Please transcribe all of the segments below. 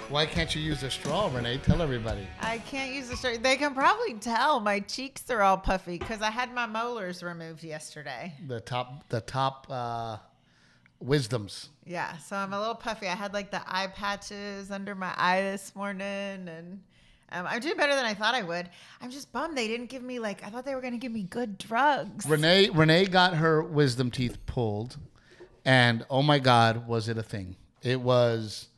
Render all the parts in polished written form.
Why can't you use a straw, Renee? Tell everybody. I can't use the straw. They can probably tell my cheeks are all puffy because I had my molars removed yesterday. The top wisdoms. Yeah, so I'm a little puffy. I had like the eye patches under my eye this morning, and I'm doing better than I thought I would. I'm just bummed they didn't give me I thought they were going to give me good drugs. Renee got her wisdom teeth pulled, and oh my God, was it a thing? It was,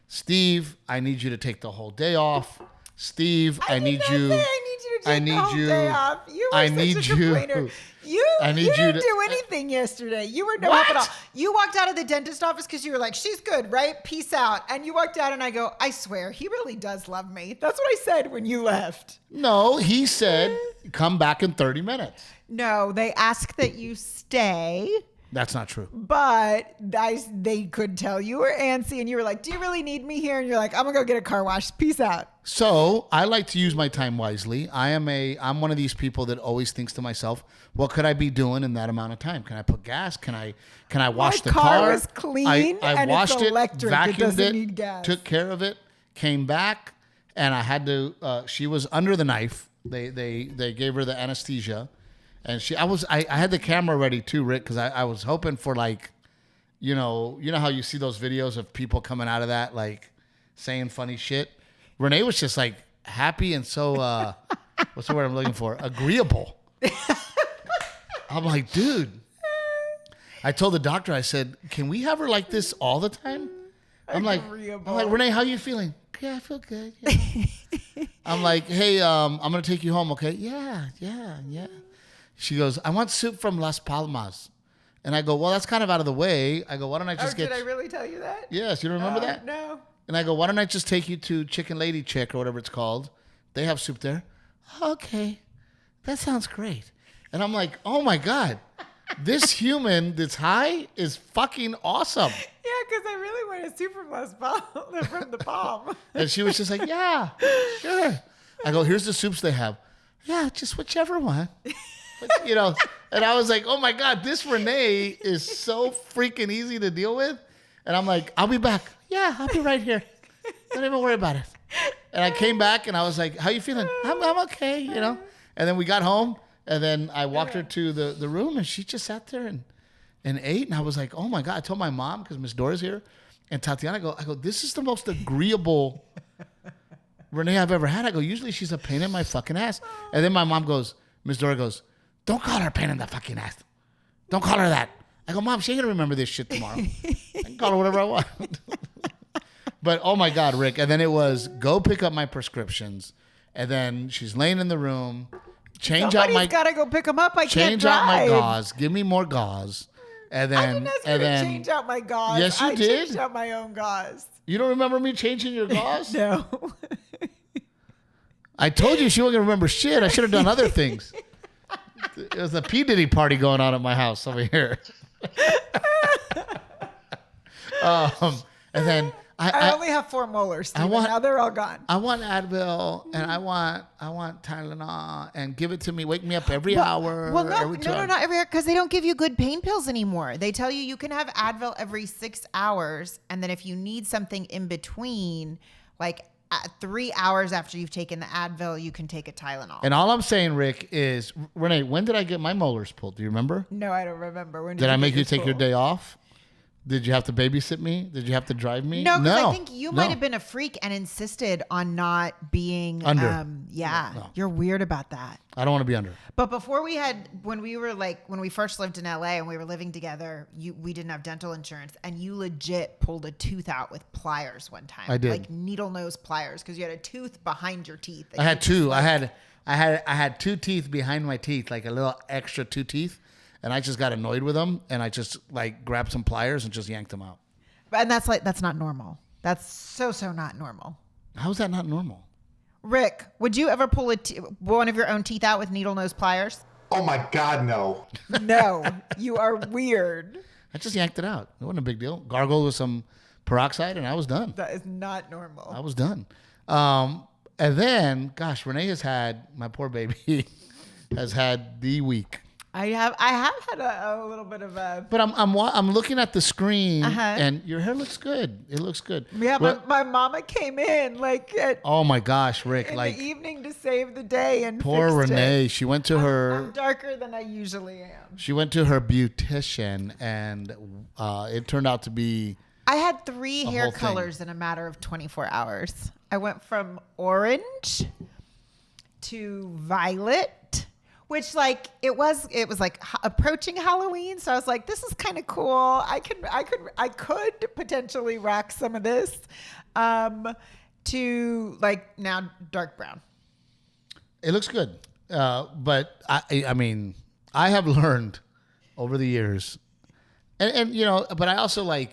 Steve, I need you to take the whole day off. Steve, I need you. I need you to take the whole day off. You were such a complainer. You didn't do anything yesterday. You were no help at all. You walked out of the dentist office because you were like, she's good, right? Peace out. And you walked out and I go, I swear, he really does love me. That's what I said when you left. No, he said, come back in 30 minutes. No, they ask that you stay. That's not true. But they could tell you were antsy and you were like, do you really need me here? And you're like, I'm going to go get a car wash. Peace out. So I like to use my time wisely. I'm one of these people that always thinks to myself, what could I be doing in that amount of time? Can I put gas? Can I wash the car? My car is clean I and washed it's electric. Vacuumed it doesn't need gas. Took care of it, came back, and I had to, she was under the knife. They gave her the anesthesia. And I had the camera ready too, Rick, because I was hoping for you know how you see those videos of people coming out of that saying funny shit. Renee was just happy and so what's the word I'm looking for? Agreeable. I'm like, dude. I told the doctor, I said, can we have her like this all the time? I'm like, Renee, how you feeling? Yeah, I feel good. Yeah. I'm like, hey, I'm gonna take you home, okay? Yeah. She goes, I want soup from Las Palmas. And I go, well, that's kind of out of the way. I go, why don't I just Did I really tell you that? Yes, you don't remember that? No. And I go, why don't I just take you to Chicken Lady Chick or whatever it's called? They have soup there. Okay. That sounds great. And I'm like, oh my God. This human that's high is fucking awesome. Yeah, because I really wanted soup from Las Palmas, from the Palm. And she was just like, yeah, sure. I go, here's the soups they have. Yeah, just whichever one. But, and I was like, oh my God, this Renee is so freaking easy to deal with. And I'm like, I'll be back. Yeah, I'll be right here. Don't even worry about it. And I came back and I was like, how you feeling? I'm okay, And then we got home and then I walked her to the room and she just sat there and ate. And I was like, oh my God. I told my mom, because Miss Dora's here, and Tatiana, I go, this is the most agreeable Renee I've ever had. I go, usually she's a pain in my fucking ass. And then my mom goes, Miss Dora goes, don't call her a pain in the fucking ass. Don't call her that. I go, Mom, she ain't going to remember this shit tomorrow. I can call her whatever I want. But, oh, my God, Rick. And then it was, go pick up my prescriptions. And then she's laying in the room. Somebody's got to go pick them up. I can't drive. Change out my gauze. Give me more gauze. And then, I didn't ask you to change out my gauze. Yes, you did. I changed out my own gauze. You don't remember me changing your gauze? No. I told you she wasn't going to remember shit. I should have done other things. It was a P. Diddy party going on at my house over here. And then I only have 4 molars, Steven. Now they're all gone. I want Advil and I want Tylenol and give it to me. Wake me up every hour. Well, not every hour, because they don't give you good pain pills anymore. They tell you can have Advil every 6 hours, and then if you need something in between, 3 hours after you've taken the Advil, you can take a Tylenol. And all I'm saying, Rick, is, Renee, when did I get my molars pulled? Do you remember? No, I don't remember. When did I make you take your day off? Did you have to babysit me? Did you have to drive me? No, because I think you might have been a freak and insisted on not being under. No. You're weird about that. I don't want to be under. But before when we first lived in LA and we were living together, we didn't have dental insurance, and you legit pulled a tooth out with pliers one time. I did. Like needle nose pliers, because you had a tooth behind your teeth. I had two. I had 2 teeth behind my teeth, like a little extra 2 teeth. And I just got annoyed with them, and I just grabbed some pliers and just yanked them out. And that's not normal. That's so not normal. How is that not normal? Rick, would you ever pull one of your own teeth out with needle nose pliers? Oh my God, no. No, you are weird. I just yanked it out. It wasn't a big deal. Gargled with some peroxide, and I was done. That is not normal. I was done. And then, gosh, Renee my poor baby, has had the week. I have had a little bit of a. But I'm looking at the screen, and your hair looks good. It looks good. Yeah, my mama came in oh my gosh, Rick! in the evening to save the day and poor fixed Renee. it. She went to I'm darker than I usually am. She went to her beautician, and it turned out to be. I had 3 hair colors in a matter of 24 hours. I went from orange to violet. Which it was approaching Halloween, so I was like, this is kind of cool. I could potentially rock some of this. To now dark brown. It looks good, but I mean, I have learned over the years, and but I also I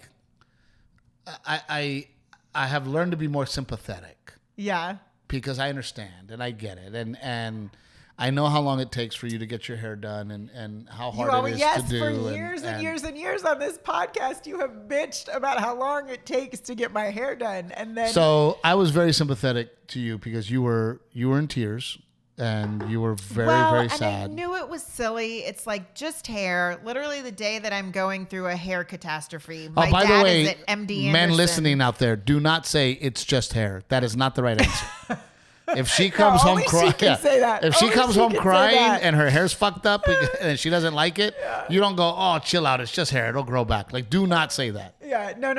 have learned to be more sympathetic. Yeah. Because I understand and I get it, and I know how long it takes for you to get your hair done and how hard it is to do. For years and years and years on this podcast, you have bitched about how long it takes to get my hair done. And then so I was very sympathetic to you because you were in tears and you were very sad. I knew it was silly. It's just hair. Literally the day that I'm going through a hair catastrophe. My by dad the way, is at MD Anderson. Men listening out there, do not say it's just hair. That is not the right answer. If she comes home crying, if she comes home crying and her hair's fucked up and she doesn't like it, you don't go, oh, chill out. It's just hair. It'll grow back. Do not say that. Yeah, no.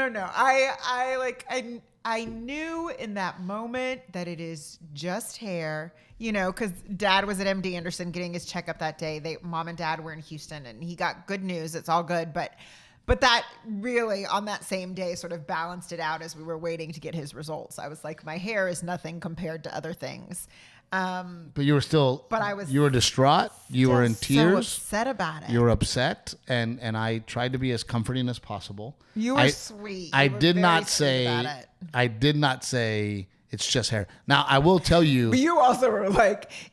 I knew in that moment that it is just hair, because Dad was at MD Anderson getting his checkup that day. Mom and Dad were in Houston, and he got good news. It's all good, But that really, on that same day, sort of balanced it out as we were waiting to get his results. I was like, my hair is nothing compared to other things. But you were still. But I was. You were distraught. You were in tears. So upset about it. You were upset, and I tried to be as comforting as possible. You were sweet. I did not say. I did not say. It's just hair. Now, I will tell you. But you also were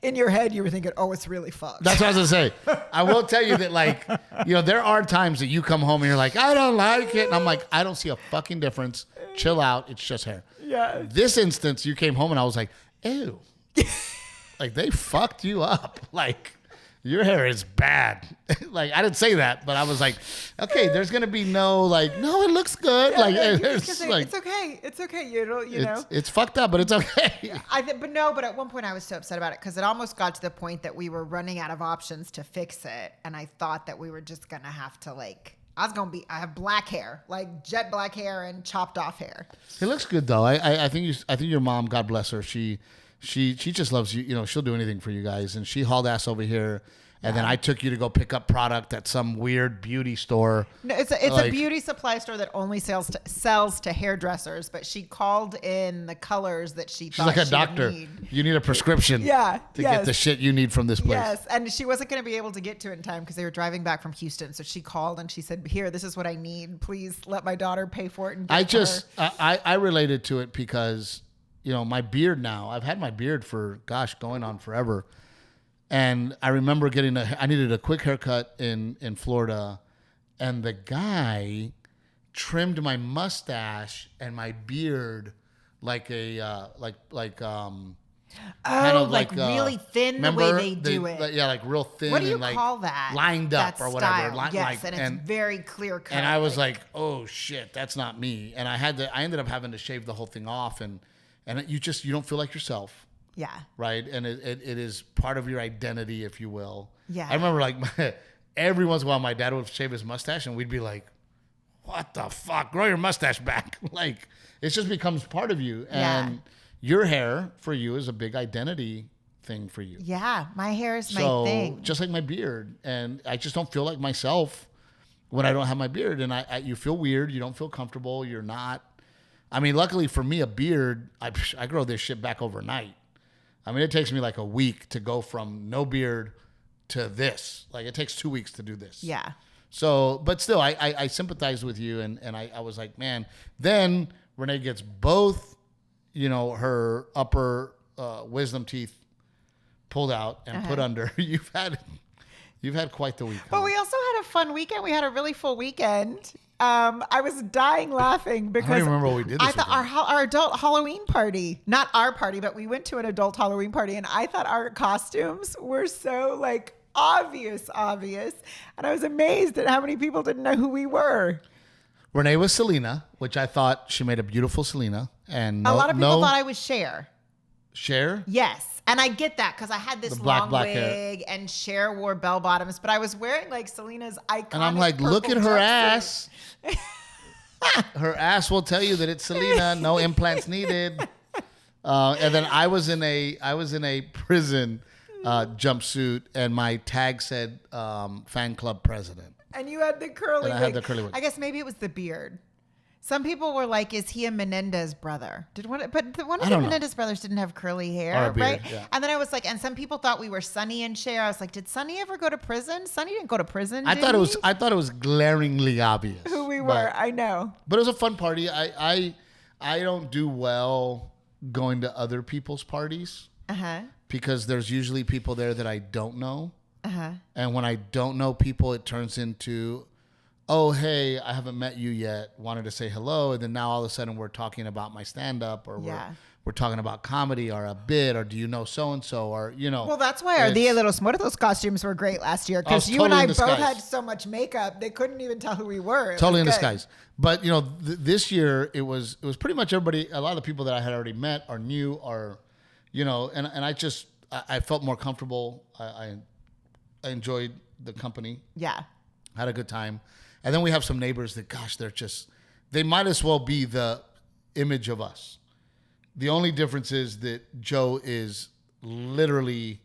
in your head, you were thinking, oh, it's really fucked. That's what I was going to say. I will tell you that, there are times that you come home and you're like, I don't like it. And I'm like, I don't see a fucking difference. Chill out. It's just hair. Yeah. This instance, you came home and I was like, ew. They fucked you up. Your hair is bad. I didn't say that, but I was like, okay, there's going to be no, no, it looks good. It's okay. It's okay. You know. It's fucked up, but it's okay. But at one point I was so upset about it because it almost got to the point that we were running out of options to fix it. And I thought that we were just going to have to I have black hair, jet black hair and chopped off hair. It looks good though. I think your mom, God bless her, she just loves you. She'll do anything for you guys. And she hauled ass over here. And then I took you to go pick up product at some weird beauty store. No, it's a beauty supply store that only sells to hairdressers. But she called in the colors that she thought she's like a doctor. Need. You need a prescription. To get the shit you need from this place. Yes, and she wasn't going to be able to get to it in time because they were driving back from Houston. So she called and she said, "Here, this is what I need. Please let my daughter pay for it." And I related to it because my beard now. I've had my beard for going on forever. And I remember I needed a quick haircut in Florida, and the guy trimmed my mustache and my beard like really thin. Remember the way they do it. Real thin. What do you call that? Lined up that or whatever. Yes, and it's very clear cut. And I was like, oh shit, that's not me. And I ended up having to shave the whole thing off, and you don't feel like yourself. Yeah. Right. And it is part of your identity, if you will. Yeah. I remember every once in a while my dad would shave his mustache and we'd be like, what the fuck? Grow your mustache back. It just becomes part of you. And your hair for you is a big identity thing for you. Yeah. My hair is my thing. Just like my beard. And I just don't feel like myself when I don't have my beard. And you feel weird. You don't feel comfortable. You're not. I mean, luckily for me, a beard, I grow this shit back overnight. I mean, it takes me a week to go from no beard to this. It takes 2 weeks to do this. Yeah. So, but still, I sympathize with you. And I was like, man, then Renee gets both, her upper wisdom teeth pulled out and put under. You've had quite the week. But we also had a fun weekend. We had a really full weekend. I was dying laughing because I don't even remember what we did. I thought our adult Halloween party, not our party, but we went to an adult Halloween party, and I thought our costumes were so obvious. And I was amazed at how many people didn't know who we were. Renee was Selena, which I thought she made a beautiful Selena. And a lot of people thought I was Cher. Cher? Yes. And I get that because I had this black wig hair. and Cher wore bell bottoms, but I was wearing like Selena's iconic. And I'm like, look at her ass. Her ass will tell you that it's Selena. No implants needed. And then I was in a prison jumpsuit, and my tag said fan club president. And you had the curly wig. I had the curly wig. I guess maybe it was the beard. Some people were like, "Is he a Menendez brother?" One of the Menendez brothers didn't have curly hair, or a beard, right? Yeah. And then I was like, and some people thought we were Sonny and Cher. I was like, did Sonny ever go to prison? Sonny didn't go to prison. I thought it was glaringly obvious who we were. I know, but it was a fun party. I don't do well going to other people's parties because there's usually people there that I don't know, and when I don't know people, it turns into, oh, hey, I haven't met you yet. Wanted to say hello. And then now all of a sudden we're talking about my stand-up or we're talking about comedy or a bit or do you know so-and-so or, you know. Well, that's why our Dia de los Muertos costumes were great last year because you and I both had so much makeup. They couldn't even tell who we were. Totally in disguise. But, you know, this year it was pretty much everybody, a lot of the people that I had already met or knew or, you know, and I felt more comfortable. I enjoyed the company. Yeah. Had a good time. And then we have some neighbors that, gosh, they might as well be the image of us. The only difference is that Joe is literally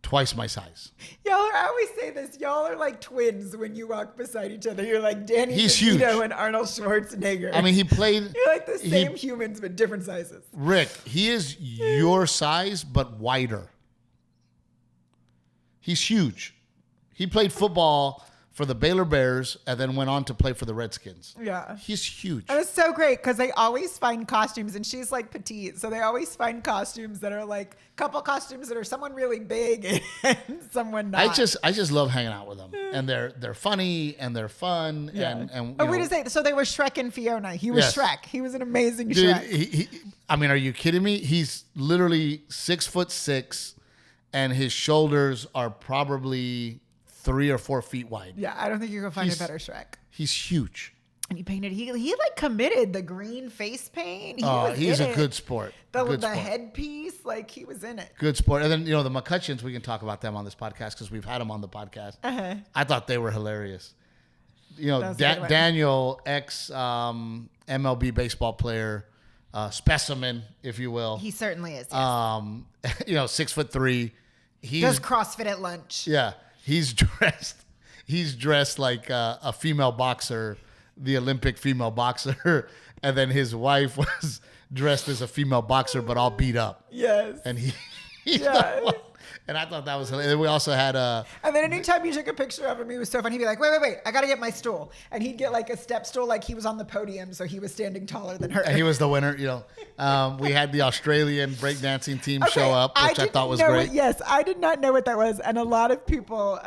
twice my size. I always say this. Y'all are like twins when you walk beside each other. You're like Danny DeVito and Arnold Schwarzenegger. I mean, he played. You're like the same humans, but different sizes. Rick, he is your size, but wider. He's huge. He played football for the Baylor Bears, and then went on to play for the Redskins. Yeah. He's huge. And it's so great because they always find costumes, and she's like petite, so they always find costumes that are like couple costumes that are someone really big and someone not. I just love hanging out with them, and they're funny and they're fun. Yeah. And wait a second. So they were Shrek and Fiona. He was Shrek. He was an amazing Shrek. I mean, are you kidding me? He's literally 6'6", and his shoulders are probably 3 or 4 feet wide. Yeah, I don't think you're gonna find a better Shrek. He's huge. And he painted. He like committed the green face paint. He's a good sport. The headpiece, like he was in it. Good sport. And then the McCutcheons. We can talk about them on this podcast because we've had them on the podcast. I thought they were hilarious. Daniel, ex MLB baseball player, specimen, if you will. He certainly is. Yes. 6'3". He does CrossFit at lunch. Yeah. He's dressed like a female boxer, the Olympic female boxer, and then his wife was dressed as a female boxer, but all beat up. Yes. And he's the one. And I thought that was hilarious. We also had And then anytime you took a picture of him, he was so fun. He'd be like, wait, I got to get my stool. And he'd get like a step stool like he was on the podium, so he was standing taller than her. And he was the winner, We had the Australian breakdancing team show up, which I thought was great. Yes, I did not know what that was. And a lot of people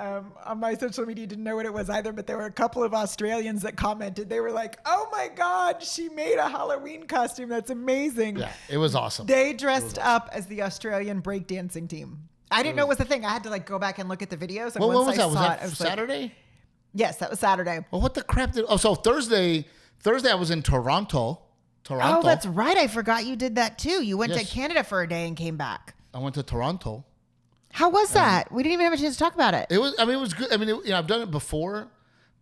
on my social media didn't know what it was either, but there were a couple of Australians that commented. They were like, oh my God, she made a Halloween costume. That's amazing. Yeah, it was awesome. They dressed up as the Australian breakdancing team. I didn't know it was the thing. I had to go back and look at the videos. And when was that? Was that Saturday? Yes, that was Saturday. Well, what the crap did? Oh, so Thursday I was in Toronto. Oh, that's right. I forgot you did that too. You went to Canada for a day and came back. I went to Toronto. How was that? We didn't even have a chance to talk about it. It was good. I mean, I've done it before,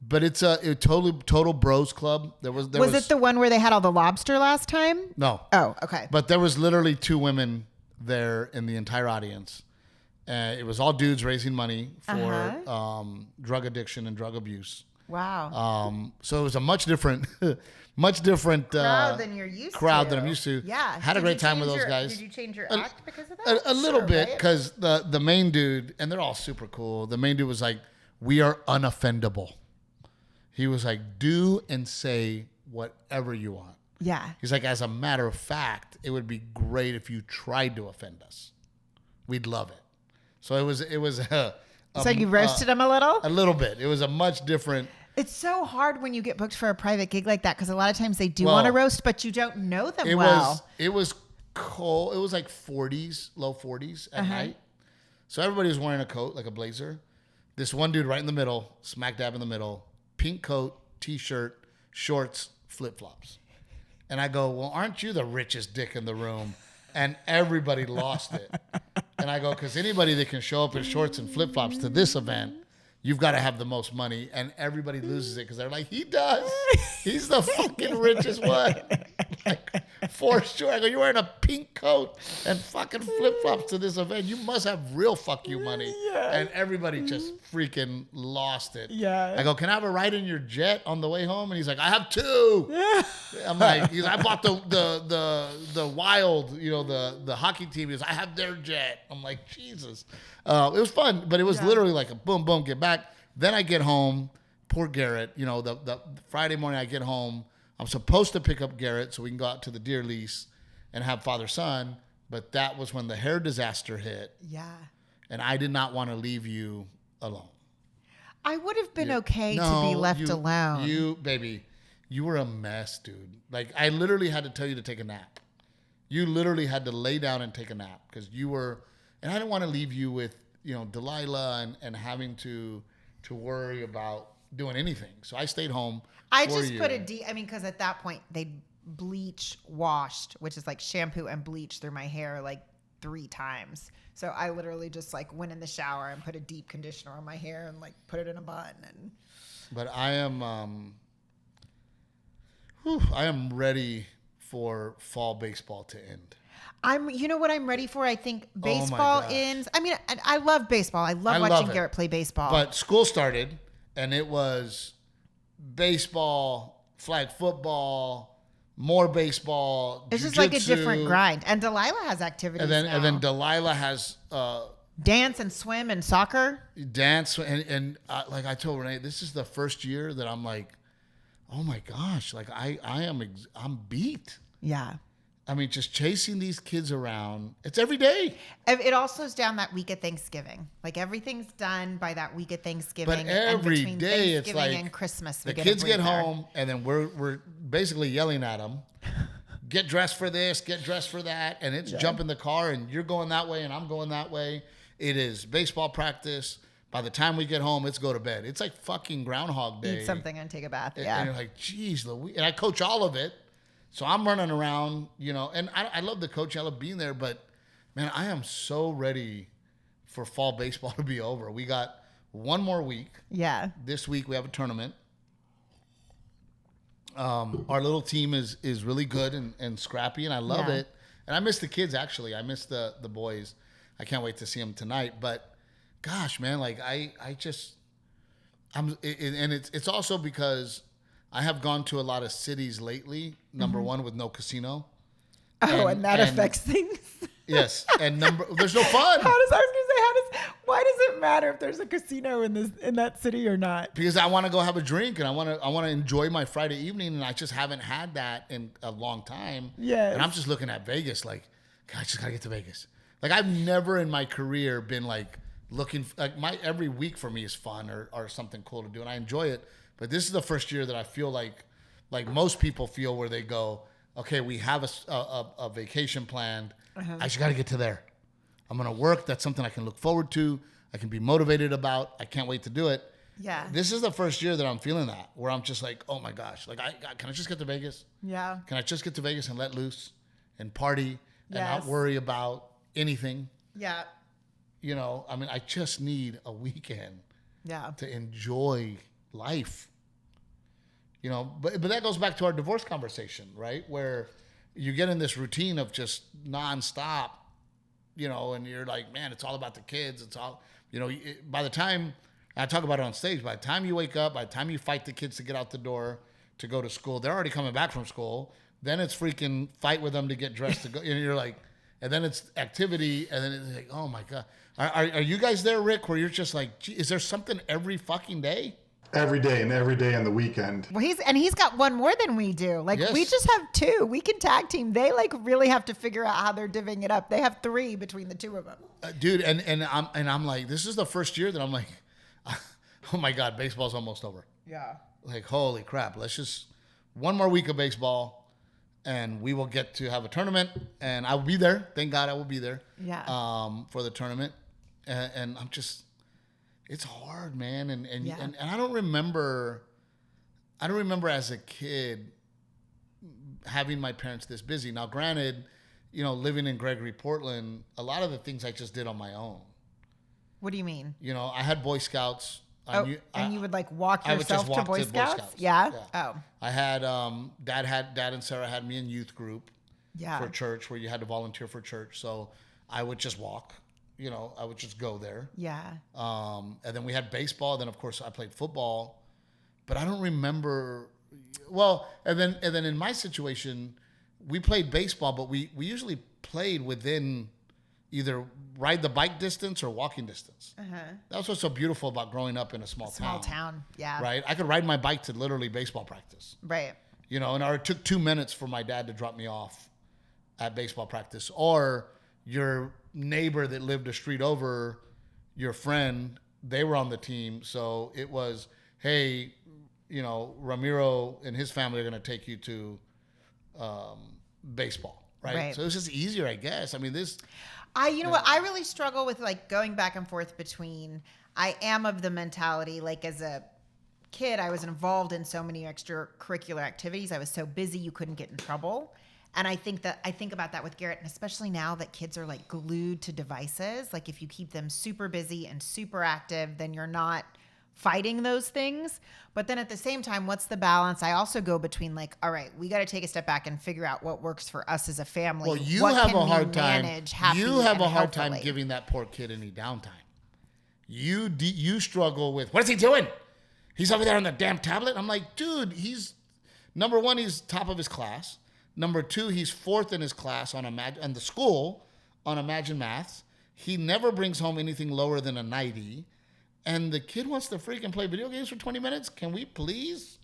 but it's a total bros club. Was it the one where they had all the lobster last time? No. Oh, okay. But there was literally 2 women there in the entire audience. It was all dudes raising money for drug addiction and drug abuse. Wow. So it was a much different crowd than you're used to. Than I'm used to. Yeah. Had a great time with those guys. Did you change your act because of that? A little bit, because the main dude, and they're all super cool. The main dude was like, "We are unoffendable." He was like, "Do and say whatever you want." Yeah. He's like, "As a matter of fact, it would be great if you tried to offend us. We'd love it." So it was. So you roasted him a little? A little bit. It was a much different. It's so hard when you get booked for a private gig like that because a lot of times they do want to roast, but you don't know them well. It was cold. It was like 40s, low 40s at night. So everybody was wearing a coat, like a blazer. This one dude right in the middle, smack dab in the middle, pink coat, T-shirt, shorts, flip-flops. And I go, well, aren't you the richest dick in the room? And everybody lost it. And I go, because anybody that can show up in shorts and flip-flops to this event, you've got to have the most money. And everybody loses it because they're like, he does. He's the fucking richest one. Like, for sure. I go, you're wearing a pink coat and fucking flip-flops to this event. You must have real fuck you money. Yeah. And everybody just freaking lost it. Yeah. I go, can I have a ride in your jet on the way home? And he's like, I have 2. Yeah. I'm like, I bought the Wild, the hockey team. He goes, I have their jet. I'm like, Jesus. It was fun, but it was literally like a boom, boom, get back. Then I get home. Poor Garrett. The Friday morning I get home. I'm supposed to pick up Garrett so we can go out to the deer lease and have father-son, but that was when the hair disaster hit. Yeah. And I did not want to leave you alone. I would have been okay to be left alone. You were a mess, dude. Like, I literally had to tell you to take a nap. You literally had to lay down and take a nap because you were, and I didn't want to leave you with, Delilah and having to worry about doing anything. So I stayed home. I just put because at that point they bleach washed, which is like shampoo and bleach through my hair like 3 times. So I literally just like went in the shower and put a deep conditioner on my hair and like put it in a bun. But I am ready for fall baseball to end. You know what I'm ready for? I think baseball ends. I mean, I love baseball. I love watching Garrett play baseball. But school started and it was baseball, flag football, more baseball. It's just like a different grind. And Delilah has activities and then Delilah has dance and swim and soccer. Dance and like I told Renee, this is the first year that I'm like, oh my gosh, like I'm beat. Yeah. I mean, just chasing these kids around. It's every day. It all slows down that week of Thanksgiving. Like everything's done by that week of Thanksgiving. But every and day it's like and Christmas. The kids get home and then we're basically yelling at them. Get dressed for this, get dressed for that. And it's jump in the car and you're going that way and I'm going that way. It is baseball practice. By the time we get home, it's go to bed. It's like fucking Groundhog Day. Eat something and take a bath. And you're like, geez, Louise. And I coach all of it. So I'm running around, and I love the coach. I love being there. But, man, I am so ready for fall baseball to be over. We got one more week. Yeah. This week we have a tournament. Our little team is really good and scrappy, and I love it. And I miss the kids, actually. I miss the boys. I can't wait to see them tonight. But, gosh, man, like it's also because I have gone to a lot of cities lately, number one, with no casino. Oh, and that affects things? Yes. And there's no fun. Why does it matter if there's a casino in that city or not? Because I want to go have a drink and I want to enjoy my Friday evening, and I just haven't had that in a long time. Yeah. And I'm just looking at Vegas like, God, I just got to get to Vegas. Like, I've never in my career been like looking, like every week for me is fun or something cool to do, and I enjoy it. But this is the first year that I feel like most people feel, where they go, okay, we have a vacation planned. Uh-huh. I just got to get to there. I'm going to work. That's something I can look forward to. I can be motivated about. I can't wait to do it. Yeah. This is the first year that I'm feeling that, where I'm just like, oh my gosh, like can I just get to Vegas? Yeah. Can I just get to Vegas and let loose and party and not worry about anything? Yeah. I mean, I just need a weekend. Yeah. To enjoy life. But that goes back to our divorce conversation, right? Where you get in this routine of just nonstop, and you're like, man, it's all about the kids. It's all, by the time, I talk about it on stage, by the time you wake up, by the time you fight the kids to get out the door to go to school, they're already coming back from school. Then it's freaking fight with them to get dressed to go. And you're like, and then it's activity. And then it's like, oh my God. Are you guys there, Rick, where you're just like, gee, is there something every fucking day? Every day on the weekend. Well, he's got one more than we do. Like, we just have 2. We can tag team. They like really have to figure out how they're divvying it up. They have 3 between the 2 of them. Dude, and I'm like, this is the first year that I'm like, oh my God, baseball's almost over. Yeah. Like, holy crap. Let's just one more week of baseball and we will get to have a tournament, and I will be there. Thank God I will be there. Yeah. For the tournament. And I'm just, it's hard, man. And I don't remember as a kid having my parents this busy. Now, granted, living in Gregory, Portland, a lot of the things I just did on my own. What do you mean? I had Boy Scouts. You would like walk yourself to Boy Scouts? Yeah. Oh. I had Dad and Sarah had me in youth group for church, where you had to volunteer for church. So I would just walk. I would just go there. Yeah. And then we had baseball. Then of course I played football, but I don't remember. Well, and then in my situation, we played baseball, but we usually played within either ride the bike distance or walking distance. That's what's so beautiful about growing up in a small town. Yeah. Right. I could ride my bike to literally baseball practice. Right. And it took 2 minutes for my dad to drop me off at baseball practice, or your neighbor that lived a street over, your friend, they were on the team. So it was, hey, Ramiro and his family are going to take you to baseball. Right. So it was just easier, I guess. I mean, what? I really struggle with like going back and forth between, I am of the mentality, like as a kid, I was involved in so many extracurricular activities. I was so busy, you couldn't get in trouble. And I think about that with Garrett, and especially now that kids are like glued to devices. Like if you keep them super busy and super active, then you're not fighting those things. But then at the same time, what's the balance? I also go between like, all right, we got to take a step back and figure out what works for us as a family. Well, you have a hard time giving that poor kid any downtime. You struggle with, what is he doing? He's over there on the damn tablet. I'm like, dude, number one, he's top of his class. Number two, he's fourth in his class on the school on Imagine Maths. He never brings home anything lower than a 90. And the kid wants to freaking play video games for 20 minutes. Can we please?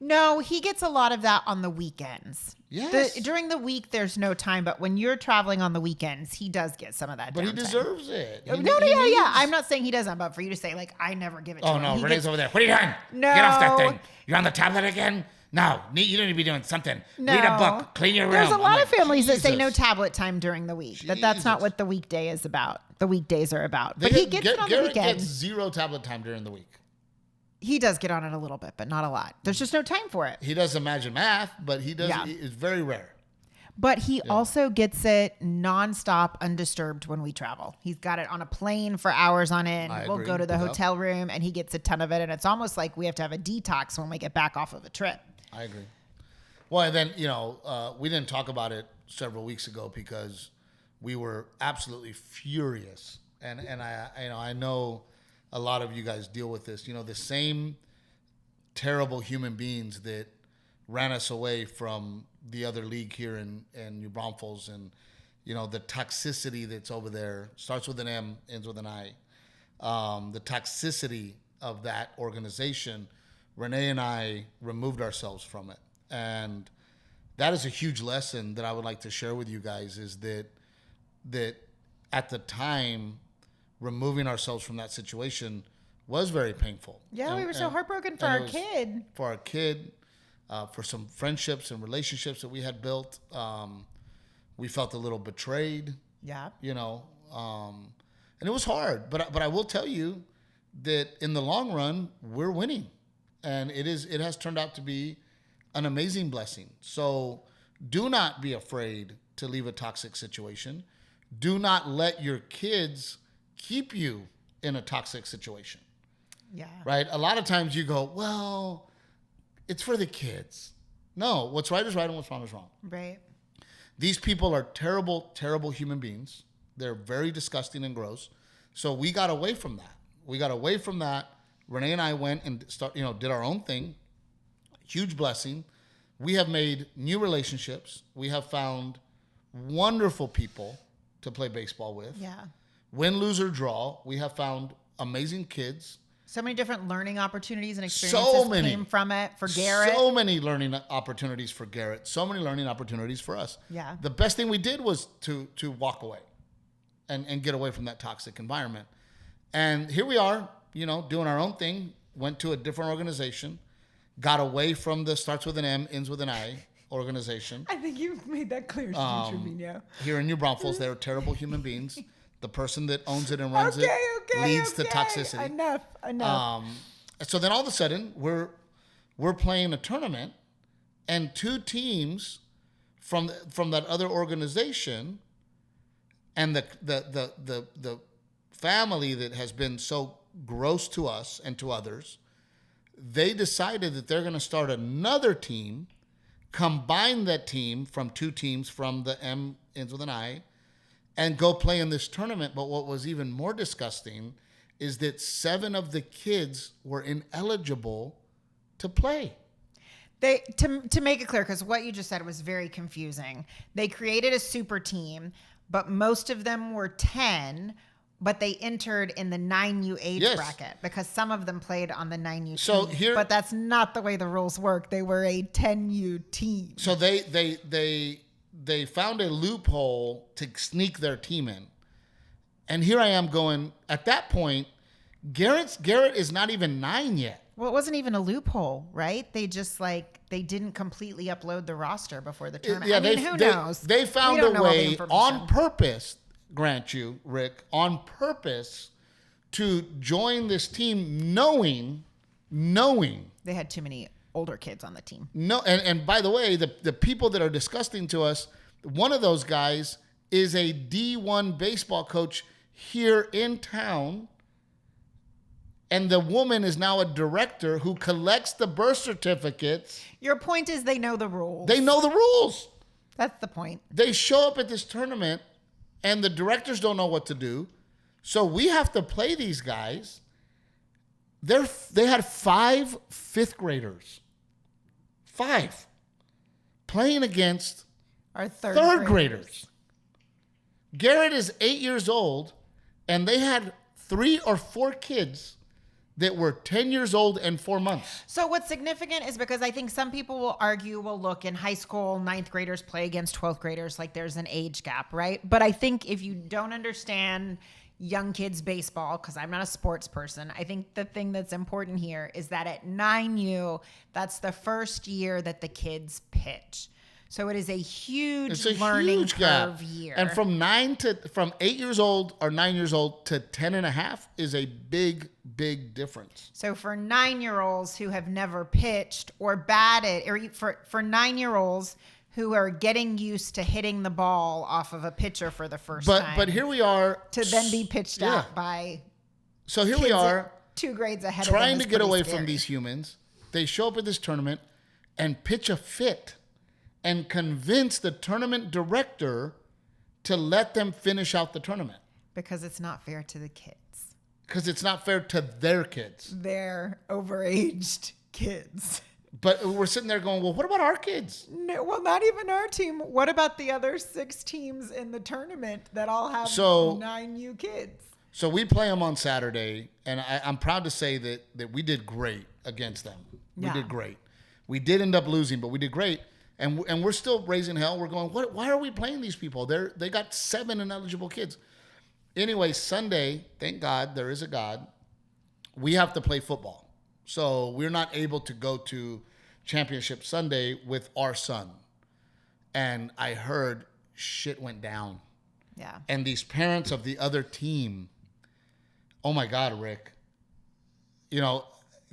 No, he gets a lot of that on the weekends. Yes. During the week, there's no time. But when you're traveling on the weekends, he does get some of that But downtime. he deserves it. I'm not saying he doesn't. But for you to say, like, I never give it to him. Oh, no. Renee's over there. What are you doing? No. Get off that thing. You're on the tablet again? No. You need to be doing something. No. Read a book. Clean your room. There's a lot of families that say no tablet time during the week. But that's not what the weekday is about. The weekdays are about. But he gets it on the weekend. Garrett gets 0 tablet time during the week. He does get on it a little bit, but not a lot. There's just no time for it. He does Imagine Math, but he does. Yeah. It's very rare. But he also gets it nonstop, undisturbed when we travel. He's got it on a plane for hours on end. We'll go to the hotel room, and he gets a ton of it. And it's almost like we have to have a detox when we get back off of a trip. I agree. Well, and then, we didn't talk about it several weeks ago because we were absolutely furious. And I know a lot of you guys deal with this. The same terrible human beings that ran us away from the other league here in New Braunfels, and the toxicity that's over there starts with an M, ends with an I. The toxicity of that organization, Renee and I removed ourselves from it, and that is a huge lesson that I would like to share with you guys. Is that at the time, removing ourselves from that situation was very painful. Yeah, we were so heartbroken for our kid. For our kid. For some friendships and relationships that we had built. We felt a little betrayed. Yeah. And it was hard. But I will tell you that in the long run, we're winning. And it has turned out to be an amazing blessing. So do not be afraid to leave a toxic situation. Do not let your kids keep you in a toxic situation. Yeah. Right? A lot of times you go, well, it's for the kids. No, what's right is right and what's wrong is wrong. Right. These people are terrible, terrible human beings. They're very disgusting and gross. So we got away from that. Renee and I went and did our own thing. Huge blessing. We have made new relationships. We have found wonderful people to play baseball with. Yeah. Win, lose, or draw. We have found amazing kids. So many different learning opportunities and experiences came from it for Garrett. So many learning opportunities for Garrett. So many learning opportunities for us. Yeah. The best thing we did was to walk away and get away from that toxic environment. And here we are, doing our own thing. Went to a different organization. Got away from the starts with an M, ends with an I organization. I think you've made that clear to Trevino. Here in New Braunfels, they're terrible human beings. The person that owns it and runs it leads to toxicity. Enough. So then all of a sudden we're playing a tournament, and 2 teams from that other organization, and the family that has been so gross to us and to others, they decided that they're going to start another team, combine that team from 2 teams from the M ends with an I, and go play in this tournament. But what was even more disgusting is that 7 of the kids were ineligible to play. To make it clear, because what you just said was very confusing. They created a super team, but most of them were 10, but they entered in the 9U age bracket because some of them played on the 9U team. But that's not the way the rules work. They were a 10U team. So they found a loophole to sneak their team in. And here I am going, at that point, Garrett is not even 9 yet. Well, it wasn't even a loophole, right? They just they didn't completely upload the roster before the tournament. Yeah, who knows? They found a way on purpose, grant you, Rick, on purpose to join this team knowing they had too many older kids on the team. No, and by the way, the people that are disgusting to us, one of those guys is a D1 baseball coach here in town. And the woman is now a director who collects the birth certificates. Your point is they know the rules. They know the rules. That's the point. They show up at this tournament, and the directors don't know what to do. So we have to play these guys. They had 5 fifth graders. 5. Playing against our third graders. Garrett is 8 years old, and they had 3 or 4 kids that were 10 years old and 4 months. So what's significant is because I think some people will argue, well, look, in high school, 9th graders play against 12th graders, like there's an age gap, right? But I think if you don't understand young kids baseball, because I'm not a sports person, I think the thing that's important here is that at 9U, that's the first year that the kids pitch. So it is a huge learning curve year. And from 8 years old or 9 years old to 10 and a half is a big, big difference. So for 9-year-olds who have never pitched or batted, or for 9-year-olds who are getting used to hitting the ball off of a pitcher for the first time. But here we are. To then be pitched out by So here we are. 2 grades ahead trying of them. To get away from these humans. They show up at this tournament and pitch a fit and convince the tournament director to let them finish out the tournament. Because it's not fair to the kids. Because it's not fair to their kids. They're overaged kids. But we're sitting there going, well, what about our kids? No, well, not even our team. What about the other 6 teams in the tournament that all have 9U kids? So we play them on Saturday, and I'm proud to say that we did great against them. We did great. We did end up losing, but we did great. And we're still raising hell. We're going, why are we playing these people? They got 7 ineligible kids. Anyway, Sunday, thank God, there is a God, we have to play football. So we're not able to go to Championship Sunday with our son. And I heard shit went down. Yeah. And these parents of the other team, oh my God, Rick,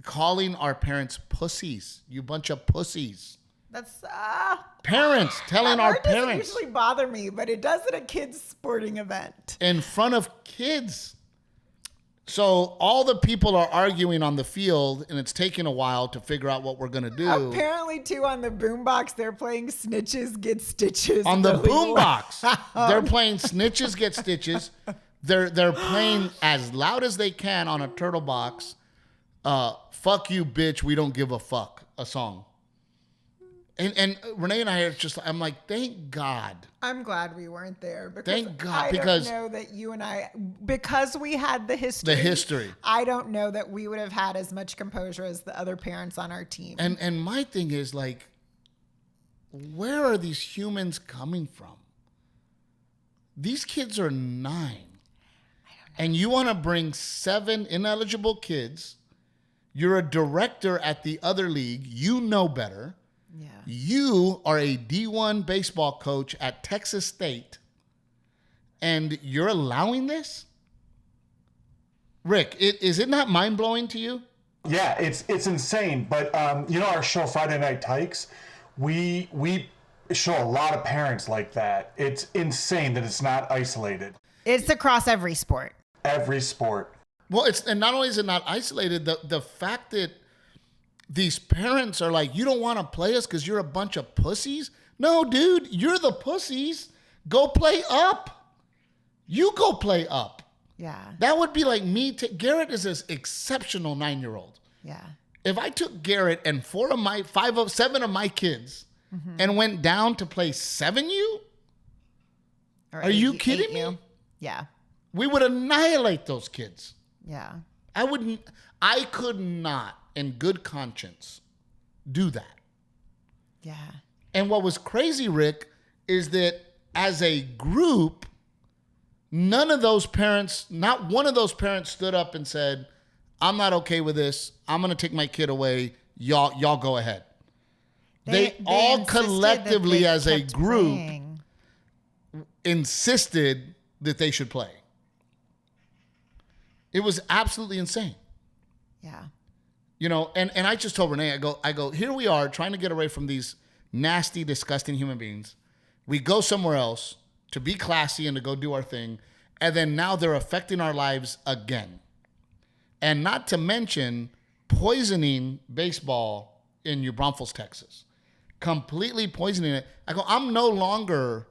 calling our parents pussies, you bunch of pussies. That's parents telling our parents. Doesn't usually bother me, but it does at a kids' sporting event in front of kids. So all the people are arguing on the field, and it's taking a while to figure out what we're gonna do. Apparently, too, on the boombox, they're playing "Snitches Get Stitches." On the boombox, they're playing "Snitches Get Stitches." They're playing as loud as they can on a turtle box. "Fuck you, bitch. We don't give a fuck." A song. And Renee and I are I'm like, thank God. I'm glad we weren't there. Because thank God. I don't know that you and I, because we had the history. I don't know that we would have had as much composure as the other parents on our team. And my thing is like, where are these humans coming from? These kids are 9. I don't know. And you want to bring 7 ineligible kids. You're a director at the other league. You know better. Yeah. You are a D1 baseball coach at Texas State, and you're allowing this? Rick, is it not mind-blowing to you? Yeah, it's insane. But our show Friday Night Tykes, we show a lot of parents like that. It's insane that it's not isolated. It's across every sport. Every sport. Well, and not only is it not isolated, the fact that these parents are like, you don't want to play us because you're a bunch of pussies? No, dude, you're the pussies. Go play up. You go play up. Yeah. That would be like me. Garrett is an exceptional 9-year-old. Yeah. If I took Garrett and 7 of my kids and went down to play 7U, are you kidding me? Yeah. We would annihilate those kids. Yeah. I could not, in good conscience, do that. Yeah. And what was crazy, Rick, is that as a group, none of those parents, not one of those parents stood up and said, I'm not okay with this. I'm going to take my kid away. Y'all go ahead. They all collectively as a group insisted that they should play. It was absolutely insane. Yeah. And I just told Renee, I go, here we are trying to get away from these nasty, disgusting human beings. We go somewhere else to be classy and to go do our thing. And then now they're affecting our lives again. And not to mention poisoning baseball in New Braunfels, Texas. Completely poisoning it. I go, I'm no longer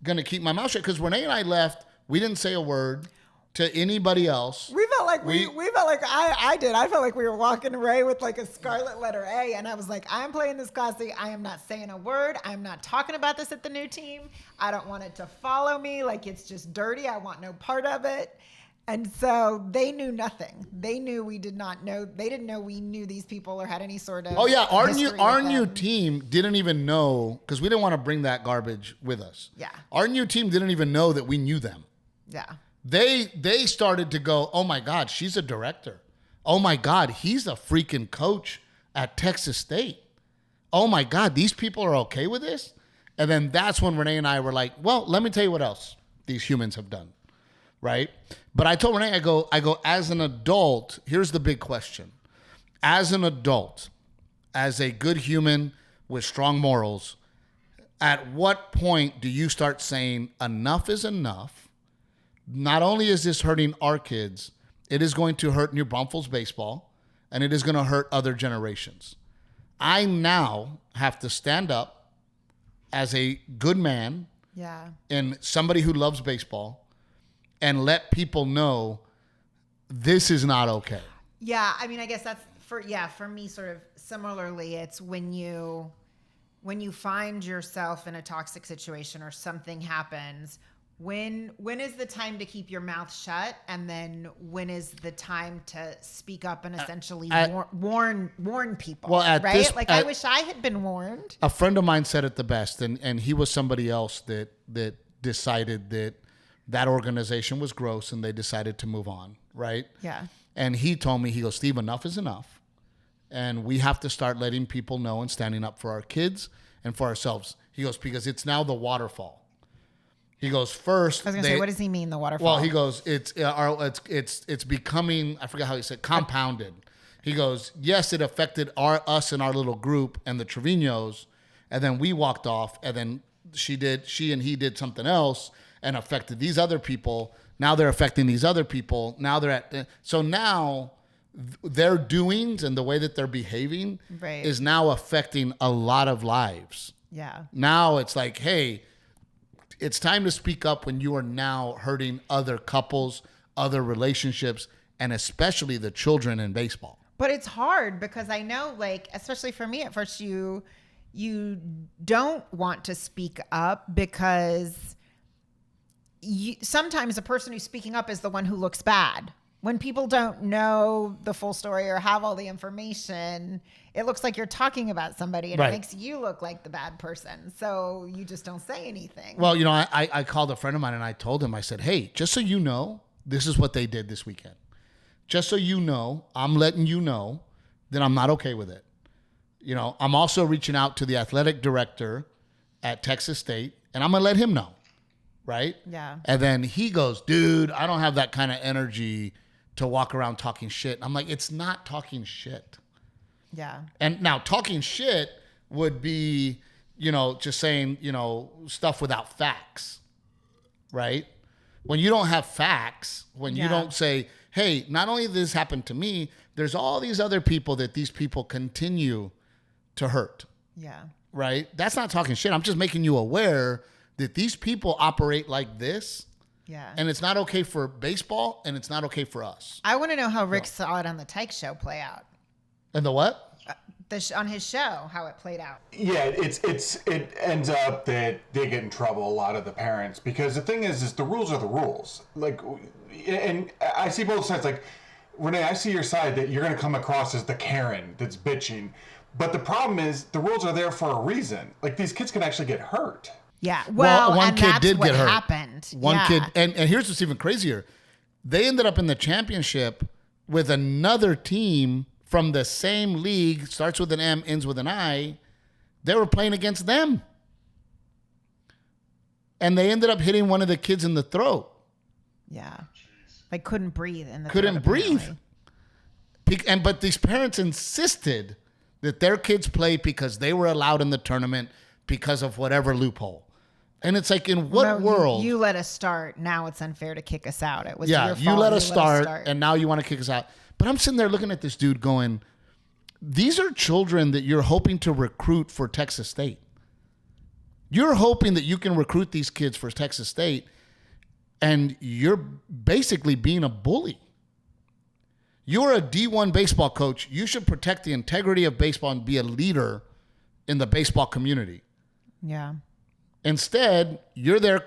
going to keep my mouth shut because Renee and I left. We didn't say a word to anybody else. We felt like we felt like I did. I felt like we were walking away with like a scarlet letter A, and I was like, I'm playing this classy. I am not saying a word. I'm not talking about this at the new team. I don't want it to follow me. Like it's just dirty. I want no part of it. And so they knew nothing. They knew we did not know. They didn't know we knew these people or had any sort of. Oh yeah, our new team didn't even know because we didn't want to bring that garbage with us. Yeah. Our new team didn't even know that we knew them. Yeah. They started to go, oh my God, she's a director. Oh my God, he's a freaking coach at Texas State. Oh my God, these people are okay with this? And then that's when Renee and I were like, well, let me tell you what else these humans have done, right? But I told Renee, I go, as an adult, here's the big question. As an adult, as a good human with strong morals, at what point do you start saying enough is enough? Not only is this hurting our kids, it is going to hurt New Braunfels baseball, and it is going to hurt other generations. I now have to stand up as a good man and somebody who loves baseball and let people know this is not okay. Yeah, I mean, I guess that's for me sort of similarly, it's when you find yourself in a toxic situation or something happens, when is the time to keep your mouth shut, and then when is the time to speak up and essentially warn people? Well, right? I wish I had been warned. A friend of mine said it the best, and he was somebody else that decided that organization was gross, and they decided to move on, right? Yeah. And he told me, he goes, Steve, enough is enough, and we have to start letting people know and standing up for our kids and for ourselves. He goes, because it's now the waterfall. He goes, first. I was gonna say, what does he mean, the waterfall? Well, he goes, it's becoming, I forget how he said, compounded. He goes, yes, it affected us and our little group and the Treviños, and then we walked off, and then she and he did something else and affected these other people. Now they're affecting these other people. Now so now their doings and the way that they're behaving is now affecting a lot of lives. Yeah. Now it's like, hey, it's time to speak up when you are now hurting other couples, other relationships, and especially the children in baseball. But it's hard because I know, especially for me at first, you don't want to speak up because sometimes the person who's speaking up is the one who looks bad. When people don't know the full story or have all the information, it looks like you're talking about somebody, and it makes you look like the bad person. So you just don't say anything. Well, I called a friend of mine and I told him, I said, hey, just so you know, this is what they did this weekend. Just so you know, I'm letting you know that I'm not okay with it. I'm also reaching out to the athletic director at Texas State, and I'm going to let him know. right? Yeah. And then he goes, dude, I don't have that kind of energy to walk around talking shit. I'm like, it's not talking shit. Yeah. And now talking shit would be, just saying, stuff without facts, right? When you don't have facts, when you don't say, hey, not only did this happen to me, there's all these other people that these people continue to hurt. Yeah. Right? That's not talking shit. I'm just making you aware that these people operate like this. Yeah. And it's not okay for baseball, and it's not okay for us. I want to know how Rick saw it on the Tyke show play out. And the what? On his show, how it played out. Yeah, it ends up that they get in trouble, a lot of the parents, because the thing is the rules are the rules. Like, and I see both sides. Like, Renee, I see your side that you're going to come across as the Karen that's bitching. But the problem is the rules are there for a reason. Like, these kids can actually get hurt. Yeah. Well, one and kid that's did what get hurt. Happened. One kid, and here's what's even crazier. They ended up in the championship with another team from the same league, starts with an M, ends with an I. They were playing against them. And they ended up hitting one of the kids in the throat. Yeah. They couldn't breathe in the Couldn't breathe. But these parents insisted that their kids play because they were allowed in the tournament because of whatever loophole. And it's like, in what world? You let us start. Now it's unfair to kick us out. It was your fault. You let us start, and now you want to kick us out. But I'm sitting there looking at this dude going, these are children that you're hoping to recruit for Texas State. You're hoping that you can recruit these kids for Texas State, and you're basically being a bully. You're a D1 baseball coach. You should protect the integrity of baseball and be a leader in the baseball community. Yeah. Instead, you're there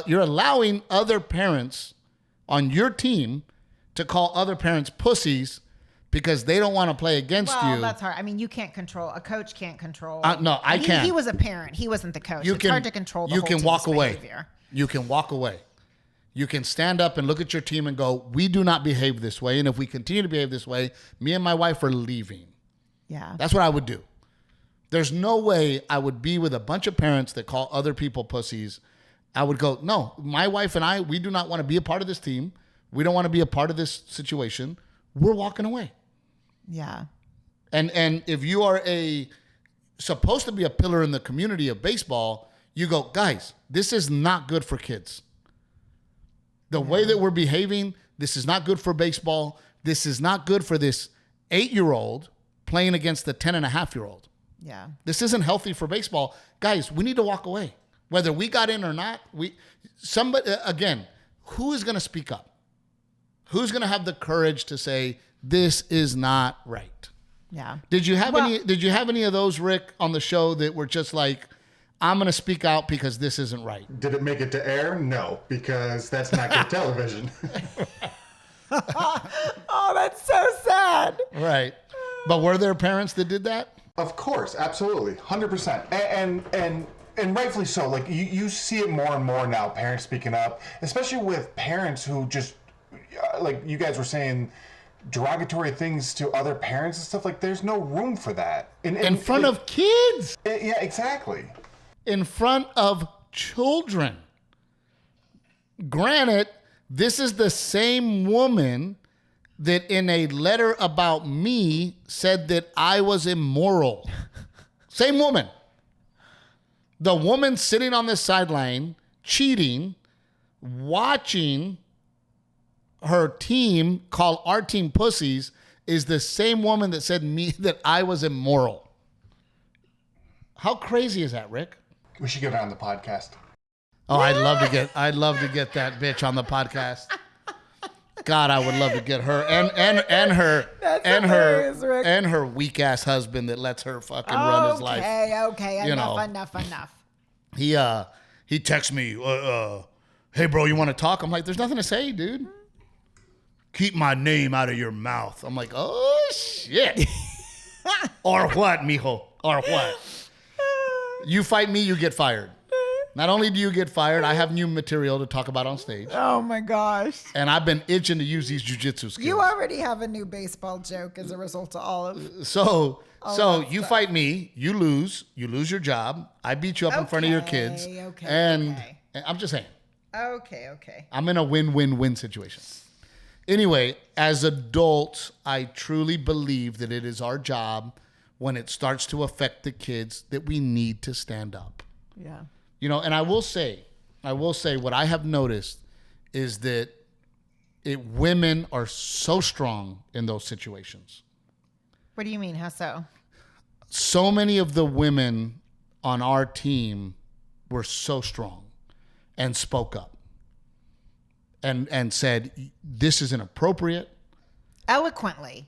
you're allowing other parents on your team to call other parents pussies because they don't want to play against you. Well, that's hard. I mean, you can't control. A coach can't control. No, I can't. He was a parent. He wasn't the coach. It's hard to control the whole team's behavior. You can walk away. You can stand up and look at your team and go, we do not behave this way. And if we continue to behave this way, me and my wife are leaving. Yeah. That's what I would do. There's no way I would be with a bunch of parents that call other people pussies. I would go, no, my wife and I, we do not want to be a part of this team. We don't want to be a part of this situation. We're walking away. Yeah. And if you are supposed to be a pillar in the community of baseball, you go, guys, this is not good for kids. The way that we're behaving, this is not good for baseball. This is not good for this 8-year-old playing against the 10-and-a-half-year-old. Yeah. This isn't healthy for baseball. Guys, we need to walk away. Whether we got in or not, again, who is going to speak up? Who's going to have the courage to say, this is not right? Yeah. Did you have any of those, Rick, on the show that were just like, I'm going to speak out because this isn't right? Did it make it to air? No, because that's not good television. Oh, that's so sad. Right. But were there parents that did that? Of course, absolutely, 100%, and rightfully so. Like you see it more and more now, parents speaking up, especially with parents who just, like you guys were saying, derogatory things to other parents and stuff. Like, there's no room for that in front of kids. Yeah, exactly. In front of children. Granted, this is the same woman that in a letter about me said that I was immoral. Same woman. The woman sitting on the sideline, cheating, watching her team call our team pussies, is the same woman that said me that I was immoral. How crazy is that, Rick? We should get her on the podcast. Oh, I'd love to get that bitch on the podcast. God, I would love to get her and her weak ass husband that lets her fucking run his life. Okay. Enough. He texts me, hey bro, you want to talk? I'm like, there's nothing to say, dude. Keep my name out of your mouth. I'm like, oh shit. Or what, mijo? Or what? You fight me, you get fired. Not only do you get fired, I have new material to talk about on stage. Oh my gosh. And I've been itching to use these jiu-jitsu skills. You already have a new baseball joke as a result of all of So you fight me, you lose your job. I beat you up in front of your kids. Okay. And I'm just saying. Okay. I'm in a win-win-win situation. Anyway, as adults, I truly believe that it is our job when it starts to affect the kids that we need to stand up. Yeah. You know, and I will say what I have noticed is that women are so strong in those situations. What do you mean? How so? So many of the women on our team were so strong and spoke up and said, this is inappropriate. Eloquently.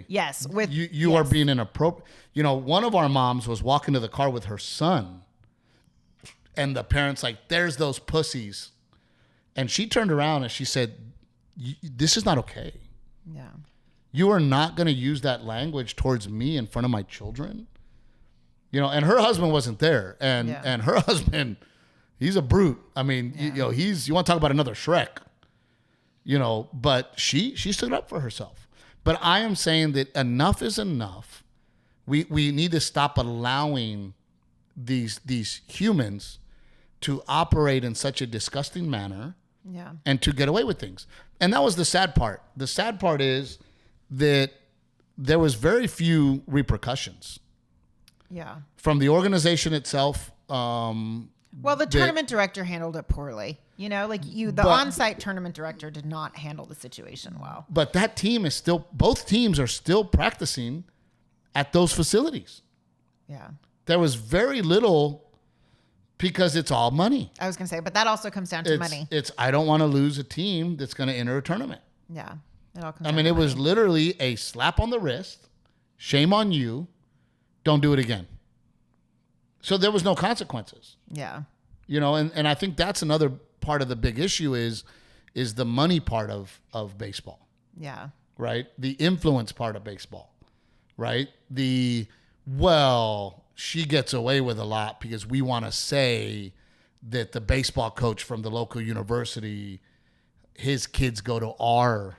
Yes. With you are being inappropriate. You know, one of our moms was walking to the car with her son, and the parents like, there's those pussies. And she turned around and she said, this is not okay. Yeah. You are not going to use that language towards me in front of my children. You know, and her husband wasn't there. And her husband, he's a brute. I mean, you want to talk about another Shrek. You know, but she stood up for herself. But I am saying that enough is enough. We need to stop allowing these humans to operate in such a disgusting manner and to get away with things. And that was the sad part. The sad part is that there was very few repercussions. Yeah. From the organization itself. Well, the tournament director handled it poorly. You know, like on-site tournament director did not handle the situation well. But that team is both teams are still practicing at those facilities. Yeah. There was very little because it's all money. I was going to say, but that also comes down to money. I don't want to lose a team that's going to enter a tournament. Yeah. It all comes I mean, it was literally a slap on the wrist. Shame on you. Don't do it again. So there was no consequences. Yeah. You know, and I think that's another part of the big issue is the money part of baseball. Yeah. Right? The influence part of baseball. Right? She gets away with a lot because we want to say that the baseball coach from the local university, his kids go to our,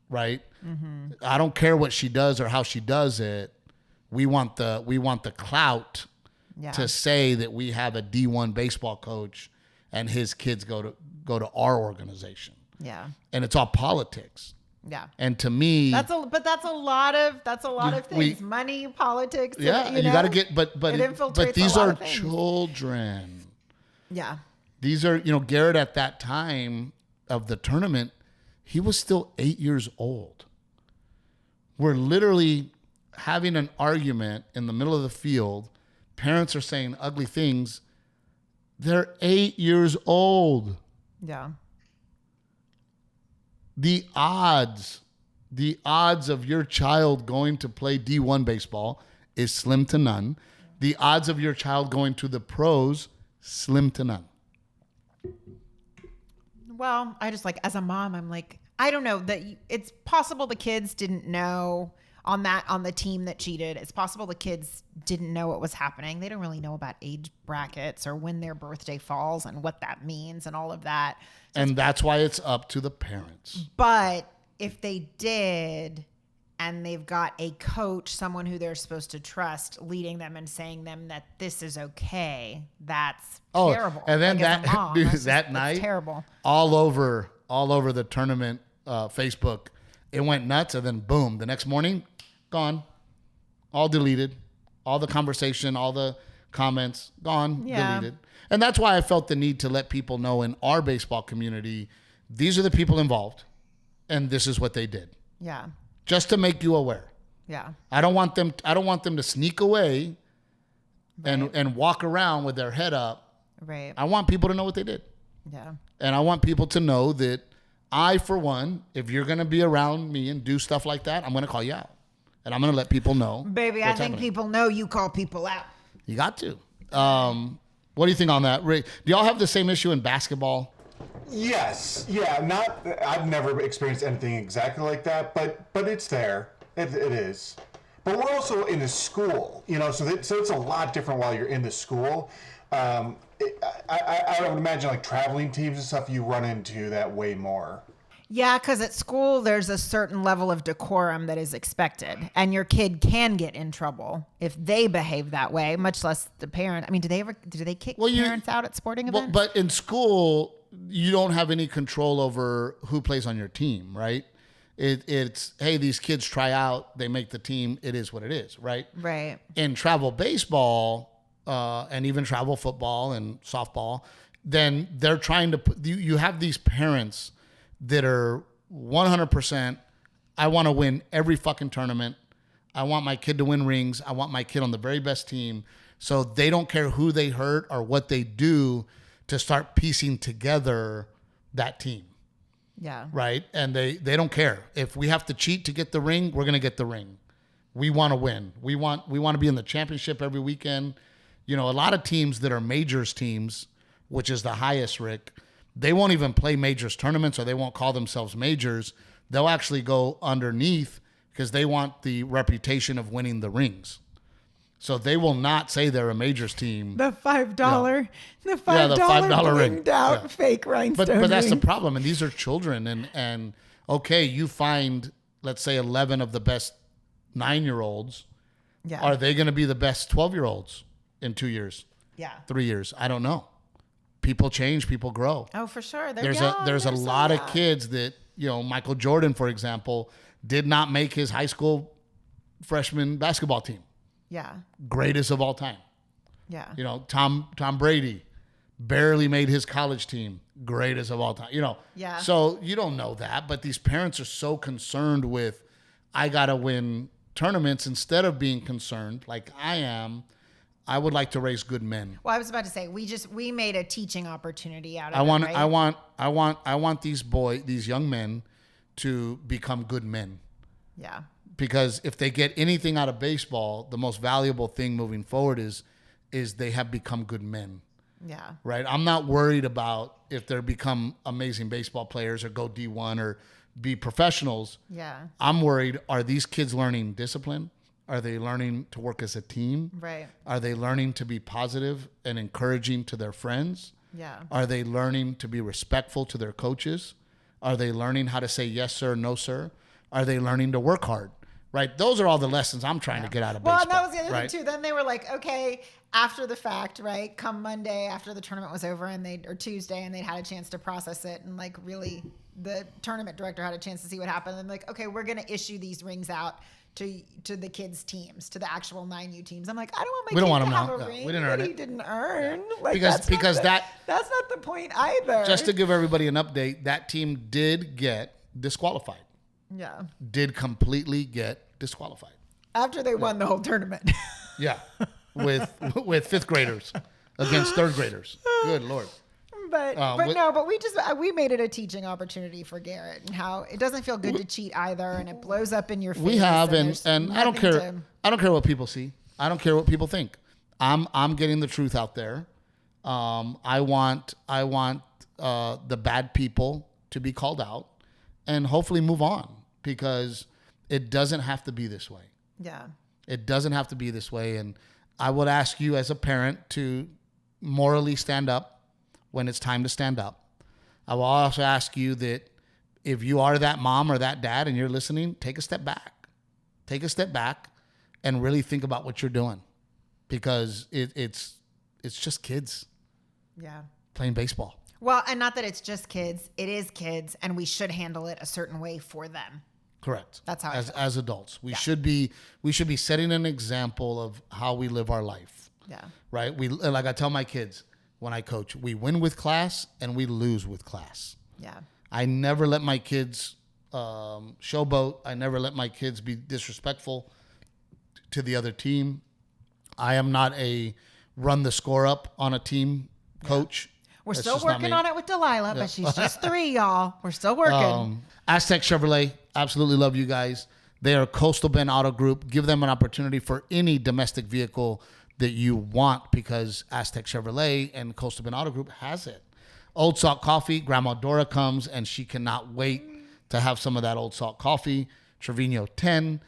right? Mm-hmm. I don't care what she does or how she does it. We want the clout to say that we have a D1 baseball coach and his kids go to our organization. Yeah. And it's all politics. Yeah. And to me, that's a lot of things. Money, politics. Yeah. You got to get, but these are children. Yeah. These are, Garrett at that time of the tournament, he was still 8 years old. We're literally having an argument in the middle of the field. Parents are saying ugly things. They're 8 years old. Yeah. The odds of your child going to play D1 baseball is slim to none. The odds of your child going to the pros, slim to none. Well, I just as a mom, I'm like, I don't know that it's possible the kids didn't know on the team that cheated. It's possible the kids didn't know what was happening. They don't really know about age brackets or when their birthday falls and what that means and all of that. So and that's why it's up to the parents. But if they did, and they've got a coach, someone who they're supposed to trust, leading them and saying them that this is okay, that's terrible. And then that night, terrible. All over the tournament Facebook, it went nuts. And then boom, the next morning, gone, all deleted, all the conversation, all the comments, gone, deleted. And that's why I felt the need to let people know in our baseball community, these are the people involved, and this is what they did. Yeah. Just to make you aware. Yeah. I don't want them to sneak away and walk around with their head up. Right. I want people to know what they did. Yeah. And I want people to know that I, for one, if you're going to be around me and do stuff like that, I'm going to call you out. And I'm going to let people know. Baby, I think people know you call people out. You got to. What do you think on that? Do y'all have the same issue in basketball? Yes. Yeah. I've never experienced anything exactly like that, but it's there. It is. But we're also in a school, so it's a lot different while you're in the school. I would imagine like traveling teams and stuff, you run into that way more. Yeah, because at school, there's a certain level of decorum that is expected. And your kid can get in trouble if they behave that way, much less the parent. I mean, do they kick parents out at sporting events? But in school, you don't have any control over who plays on your team, right? It's, hey, these kids try out, they make the team. It is what it is, right? Right. In travel baseball and even travel football and softball, then they're trying to put, you have these parents that are 100%, I want to win every fucking tournament. I want my kid to win rings. I want my kid on the very best team. So they don't care who they hurt or what they do to start piecing together that team. Yeah. Right? And they don't care. If we have to cheat to get the ring, we're going to get the ring. We want to win. We want to be in the championship every weekend. You know, a lot of teams that are majors teams, which is the highest, Rick, they won't even play majors tournaments, or they won't call themselves majors. They'll actually go underneath because they want the reputation of winning the rings. So they will not say they're a majors team. The $5 ringed out fake rhinestone But that's the rings. problem. And these are children. And okay, you find, let's say, 11 of the best 9-year-olds. Yeah. Are they going to be the best 12-year-olds in 2 years? Yeah. 3 years? I don't know. People change. People grow. Oh, for sure. There's a lot of kids that, you know, Michael Jordan, for example, did not make his high school freshman basketball team. Yeah. Greatest of all time. Yeah. You know, Tom Brady barely made his college team. Greatest of all time. You know. Yeah. So you don't know that, but these parents are so concerned with, I got to win tournaments instead of being concerned like I am. I would like to raise good men. Well, I was about to say, we made a teaching opportunity out of it. Right? I want these young men to become good men. Yeah. Because if they get anything out of baseball, the most valuable thing moving forward is they have become good men. Yeah. Right? I'm not worried about if they become amazing baseball players or go D1 or be professionals. Yeah. I'm worried, are these kids learning discipline? Are they learning to work as a team? Right. Are they learning to be positive and encouraging to their friends? Yeah. Are they learning to be respectful to their coaches? Are they learning how to say yes, sir, no, sir? Are they learning to work hard? Right? Those are all the lessons I'm trying to get out of baseball. Well, and that was the other right? thing, too. Then they were like, okay, after the fact, right, come Monday after the tournament was over or Tuesday, and they'd had a chance to process it, and like really the tournament director had a chance to see what happened. And like, okay, we're going to issue these rings out to the kids' teams, to the actual 9U teams. I'm like, I don't want my kid to have a ring we didn't that earn he it. didn't earn. Like, because that's not the point either. Just to give everybody an update, that team did get disqualified. Yeah. Did completely get disqualified. After they won the whole tournament. Yeah. With fifth graders against third graders. Good Lord. But we made it a teaching opportunity for Garrett, and how it doesn't feel good to cheat either, and it blows up in your face. We have, and I don't care. I don't care what people see. I don't care what people think. I'm getting the truth out there. I want the bad people to be called out, and hopefully move on, because it doesn't have to be this way. Yeah. It doesn't have to be this way, and I would ask you as a parent to morally stand up when it's time to stand up. I will also ask you that if you are that mom or that dad and you're listening, take a step back. Take a step back and really think about what you're doing, because it's just kids. Yeah. Playing baseball. Well, and not that it's just kids. It is kids, and we should handle it a certain way for them. Correct. That's how as adults, we should be setting an example of how we live our life. Yeah. Right? Like I tell my kids when I coach, we win with class and we lose with class. Yeah. I never let my kids showboat. I never let my kids be disrespectful to the other team. I am not a run the score up on a team coach. We're still working on it with Delilah, but she's just 3, y'all. We're still working. Aztec Chevrolet, absolutely love you guys. They are Coastal Bend Auto Group. Give them an opportunity for any domestic vehicle that you want, because Aztec Chevrolet and Coastal Bend Auto Group has it. Old Salt Coffee, Grandma Dora comes, and she cannot wait to have some of that Old Salt Coffee. Trevino 10.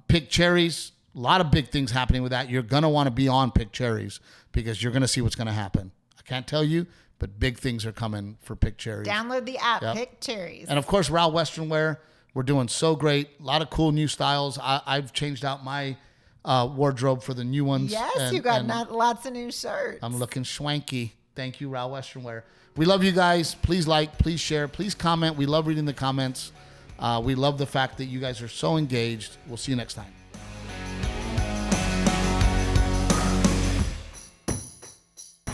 Pick Cherries. A lot of big things happening with that. You're going to want to be on Pick Cherries, because you're going to see what's going to happen. I can't tell you, but big things are coming for Pick Cherries. Download the app, Pick Cherries. And of course, Rao Western Wear. We're doing so great. A lot of cool new styles. I've changed out my wardrobe for the new ones. Yes, you got lots of new shirts. I'm looking swanky. Thank you, Raul Western Wear. We love you guys. Please like, please share, please comment. We love reading the comments. We love the fact that you guys are so engaged. We'll see you next time.